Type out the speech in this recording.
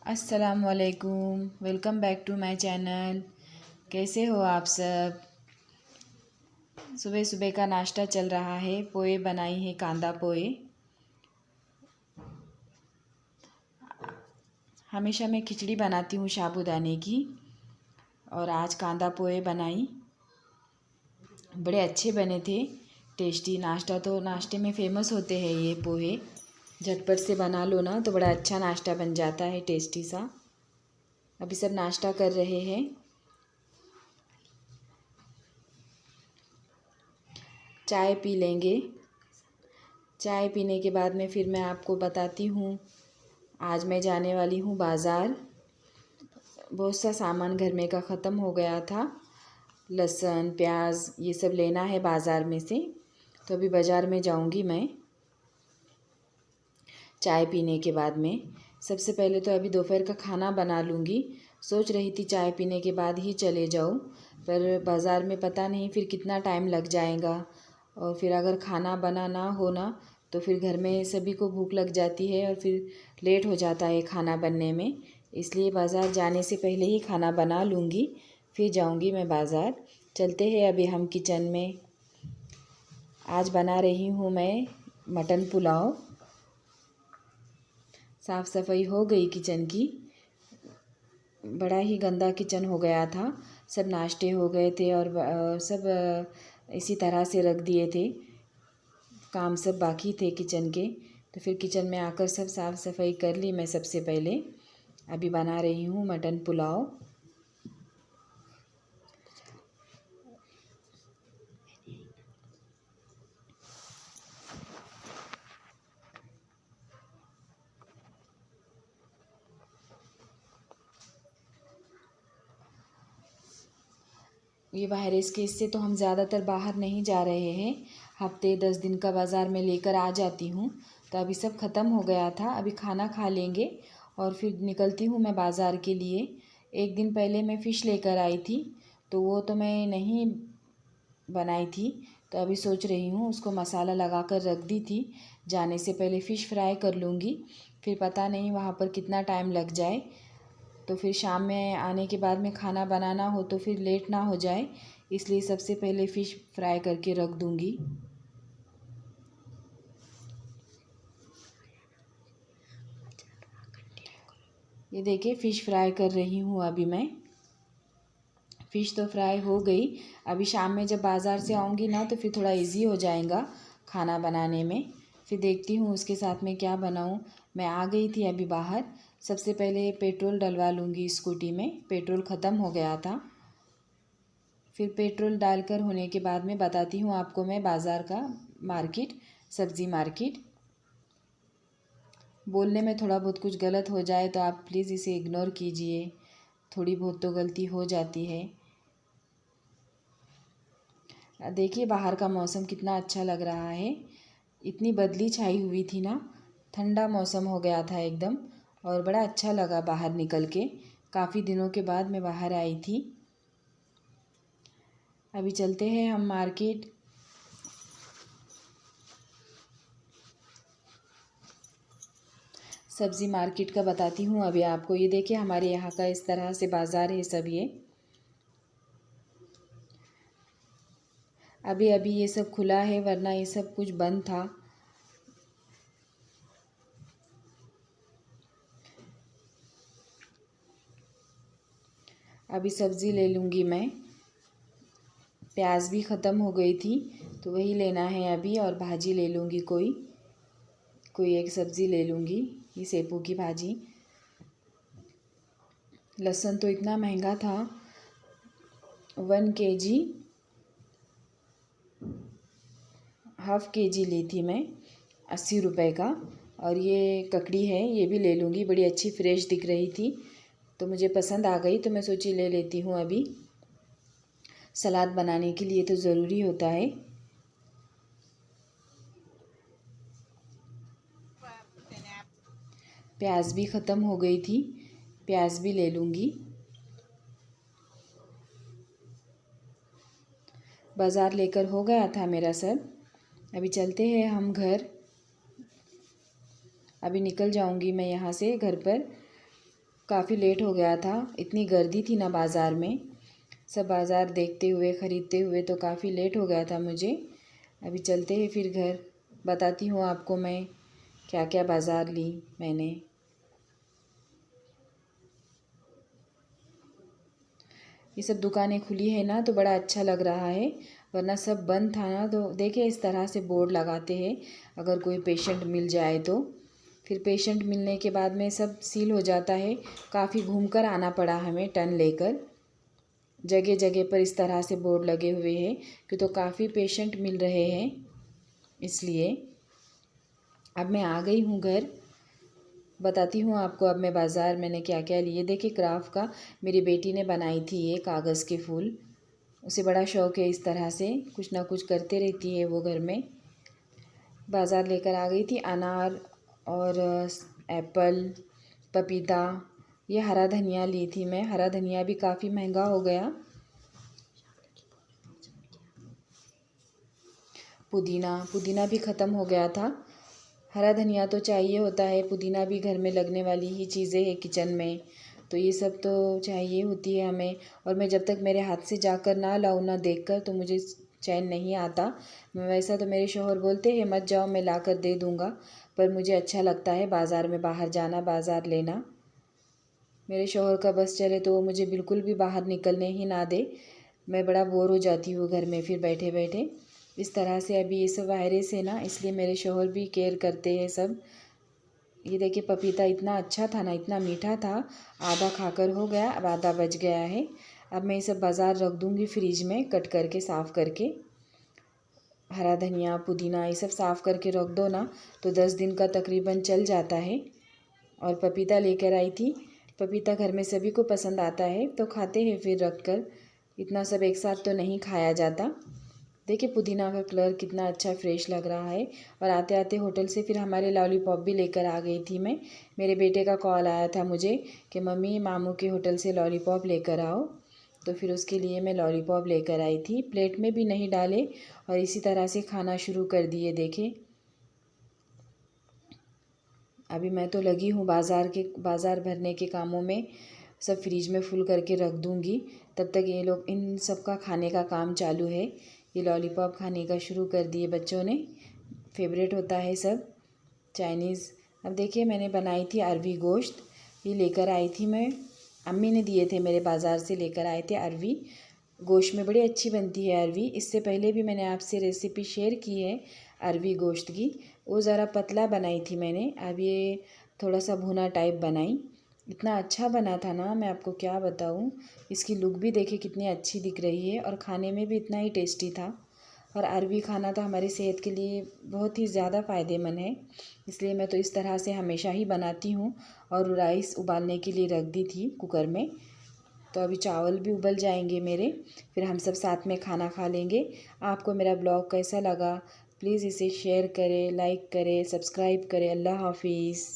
अस्सलामुअलैकुम, welcome back to my channel. कैसे हो आप सब। सुबह सुबह का नाश्ता चल रहा है। पोहे बनाई है, कांदा पोहे। हमेशा मैं खिचड़ी बनाती हूँ साबूदाने की, और आज कांदा पोहे बनाई। बड़े अच्छे बने थे, टेस्टी। नाश्ता तो नाश्ते में फ़ेमस होते हैं ये पोहे। झटपट से बना लो ना तो बड़ा अच्छा नाश्ता बन जाता है, टेस्टी सा। अभी सब नाश्ता कर रहे हैं। चाय पी लेंगे। चाय पीने के बाद में फिर मैं आपको बताती हूँ। आज मैं जाने वाली हूँ बाज़ार। बहुत सा सामान घर में का ख़त्म हो गया था। लहसुन, प्याज, ये सब लेना है बाज़ार में से। तो अभी बाज़ार में जाऊँगी मैं चाय पीने के बाद में। सबसे पहले तो अभी दोपहर का खाना बना लूँगी। सोच रही थी चाय पीने के बाद ही चले जाऊँ, पर बाज़ार में पता नहीं फिर कितना टाइम लग जाएगा। और फिर अगर खाना बना ना हो ना तो फिर घर में सभी को भूख लग जाती है और फिर लेट हो जाता है खाना बनने में। इसलिए बाज़ार जाने से पहले ही खाना बना लूँगी, फिर जाऊँगी मैं बाज़ार। चलते हैं अभी हम किचन में। आज बना रही हूँ मैं मटन पुलाव। साफ़ सफाई हो गई किचन की। बड़ा ही गंदा किचन हो गया था। सब नाश्ते हो गए थे और सब इसी तरह से रख दिए थे। काम सब बाकी थे किचन के, तो फिर किचन में आकर सब साफ़ सफाई कर ली मैं सबसे पहले। अभी बना रही हूँ मटन पुलाव। ये वायरस के इससे तो हम ज़्यादातर बाहर नहीं जा रहे हैं। हफ्ते 10 दिन का बाज़ार में लेकर आ जाती हूँ। तो अभी सब ख़त्म हो गया था। अभी खाना खा लेंगे और फिर निकलती हूँ मैं बाज़ार के लिए। एक दिन पहले मैं फ़िश लेकर आई थी, तो वो तो मैं नहीं बनाई थी। तो अभी सोच रही हूँ उसको मसाला लगा कर रख दी थी। जाने से पहले फ़िश फ्राई कर लूँगी। फिर पता नहीं वहाँ पर कितना टाइम लग जाए, तो फिर शाम में आने के बाद में खाना बनाना हो तो फिर लेट ना हो जाए, इसलिए सबसे पहले फ़िश फ्राई करके रख दूँगी। ये देखिए फ़िश फ्राई कर रही हूँ अभी मैं। फ़िश तो फ्राई हो गई। अभी शाम में जब बाज़ार से आऊँगी ना तो फिर थोड़ा इजी हो जाएगा खाना बनाने में। फिर देखती हूँ उसके साथ में क्या बनाऊँ। मैं आ गई थी अभी बाहर। सबसे पहले पेट्रोल डलवा लूँगी स्कूटी में, पेट्रोल ख़त्म हो गया था। फिर पेट्रोल डालकर होने के बाद में बताती हूँ आपको मैं बाज़ार का मार्केट, सब्ज़ी मार्केट। बोलने में थोड़ा बहुत कुछ गलत हो जाए तो आप प्लीज़ इसे इग्नोर कीजिए। थोड़ी बहुत तो गलती हो जाती है। देखिए बाहर का मौसम कितना अच्छा लग रहा है। इतनी बदली छाई हुई थी ना, ठंडा मौसम हो गया था एकदम, और बड़ा अच्छा लगा बाहर निकल के। काफ़ी दिनों के बाद मैं बाहर आई थी। अभी चलते हैं हम मार्केट। सब्ज़ी मार्केट का बताती हूँ अभी आपको। ये देखिए हमारे यहाँ का इस तरह से बाज़ार है सब। ये अभी अभी ये सब खुला है, वरना ये सब कुछ बंद था। अभी सब्ज़ी ले लूँगी मैं। प्याज भी ख़त्म हो गई थी तो वही लेना है अभी, और भाजी ले लूँगी कोई एक सब्ज़ी ले लूँगी, ये सेपू की भाजी। लहसुन तो इतना महंगा था। 1 kg, हाफ़ kg ली थी मैं, 80 रुपए का। और ये ककड़ी है, ये भी ले लूँगी। बड़ी अच्छी फ्रेश दिख रही थी तो मुझे पसंद आ गई, तो मैं सोची ले लेती हूँ अभी। सलाद बनाने के लिए तो ज़रूरी होता है। प्याज भी ख़त्म हो गई थी, प्याज भी ले लूँगी। बाज़ार लेकर हो गया था मेरा सब। अभी चलते हैं हम घर। अभी निकल जाऊँगी मैं यहाँ से घर पर। काफ़ी लेट हो गया था, इतनी गर्दी थी ना बाज़ार में। सब बाज़ार देखते हुए ख़रीदते हुए तो काफ़ी लेट हो गया था मुझे। अभी चलते हैं फिर घर, बताती हूँ आपको मैं क्या क्या बाज़ार ली मैंने। ये सब दुकानें खुली है ना तो बड़ा अच्छा लग रहा है, वरना सब बंद था ना। तो देखिए इस तरह से बोर्ड लगाते हैं, अगर कोई पेशेंट मिल जाए तो। फिर पेशेंट मिलने के बाद में सब सील हो जाता है। काफ़ी घूमकर आना पड़ा हमें टर्न लेकर। जगह जगह पर इस तरह से बोर्ड लगे हुए हैं कि तो काफ़ी पेशेंट मिल रहे हैं, इसलिए। अब मैं आ गई हूँ घर, बताती हूँ आपको अब मैं बाज़ार मैंने क्या क्या लिए। देखिए क्राफ्ट का मेरी बेटी ने बनाई थी ये कागज़ के फूल, उसे बड़ा शौक़ है, इस तरह से कुछ ना कुछ करते रहती है वो घर में। बाज़ार लेकर आ गई थी अनार और एप्पल, पपीता, ये हरा धनिया ली थी मैं। हरा धनिया भी काफ़ी महंगा हो गया। पुदीना भी ख़त्म हो गया था। हरा धनिया तो चाहिए होता है, पुदीना भी घर में लगने वाली ही चीज़ें हैं किचन में, तो ये सब तो चाहिए होती है हमें। और मैं जब तक मेरे हाथ से जाकर ना लाऊं ना देखकर तो मुझे चैन नहीं आता। मैं वैसा तो मेरे शौहर बोलते हैं मत जाओ मैं ला कर दे दूँगा, पर मुझे अच्छा लगता है बाज़ार में बाहर जाना, बाज़ार लेना। मेरे शौहर का बस चले तो वो मुझे बिल्कुल भी बाहर निकलने ही ना दे। मैं बड़ा बोर हो जाती हूँ घर में फिर बैठे बैठे। इस तरह से अभी ये सब वायरस है ना, इसलिए मेरे शौहर भी केयर करते हैं सब। ये देखिए पपीता इतना अच्छा था ना, इतना मीठा था, आधा खाकर हो गया, अब आधा बच गया है। अब मैं ये सब बाज़ार रख दूँगी फ्रिज में कट करके साफ़ करके। हरा धनिया पुदीना ये सब साफ़ करके रख दो ना तो 10 दिन का तकरीबन चल जाता है। और पपीता लेकर आई थी, पपीता घर में सभी को पसंद आता है तो खाते हैं फिर रख कर, इतना सब एक साथ तो नहीं खाया जाता। देखिए पुदीना का कलर कितना अच्छा फ्रेश लग रहा है। और आते आते होटल से फिर हमारे लॉलीपॉप भी लेकर आ गई थी मैं। मेरे बेटे का कॉल आया था मुझे कि मम्मी मामू के होटल से लॉलीपॉप लेकर आओ, तो फिर उसके लिए मैं लॉलीपॉप लेकर आई थी। प्लेट में भी नहीं डाले और इसी तरह से खाना शुरू कर दिए। देखे अभी मैं तो लगी हूँ बाज़ार भरने के कामों में, सब फ्रिज में फुल करके रख दूँगी। तब तक ये लोग इन सब का खाने का काम चालू है। ये लॉलीपॉप खाने का शुरू कर दिए बच्चों ने, फेवरेट होता है सब चाइनीज़। अब देखिए मैंने बनाई थी अरवी गोश्त, ये लेकर आई थी मैं, अम्मी ने दिए थे मेरे बाज़ार से लेकर आए थे अरवी गोश्त में, बड़ी अच्छी बनती है अरवी। इससे पहले भी मैंने आपसे रेसिपी शेयर की है अरवी गोश्त की, वो ज़रा पतला बनाई थी मैंने। अब ये थोड़ा सा भुना टाइप बनाई, इतना अच्छा बना था ना मैं आपको क्या बताऊँ। इसकी लुक भी देखिए कितनी अच्छी दिख रही है और खाने में भी इतना ही टेस्टी था। और अरवी खाना तो हमारी सेहत के लिए बहुत ही ज़्यादा फ़ायदेमंद है, इसलिए मैं तो इस तरह से हमेशा ही बनाती हूँ। और राइस उबालने के लिए रख दी थी कुकर में, तो अभी चावल भी उबल जाएंगे मेरे, फिर हम सब साथ में खाना खा लेंगे। आपको मेरा ब्लॉग कैसा लगा प्लीज़ इसे शेयर करें, लाइक करें, सब्सक्राइब करें। अल्लाह हाफिज़।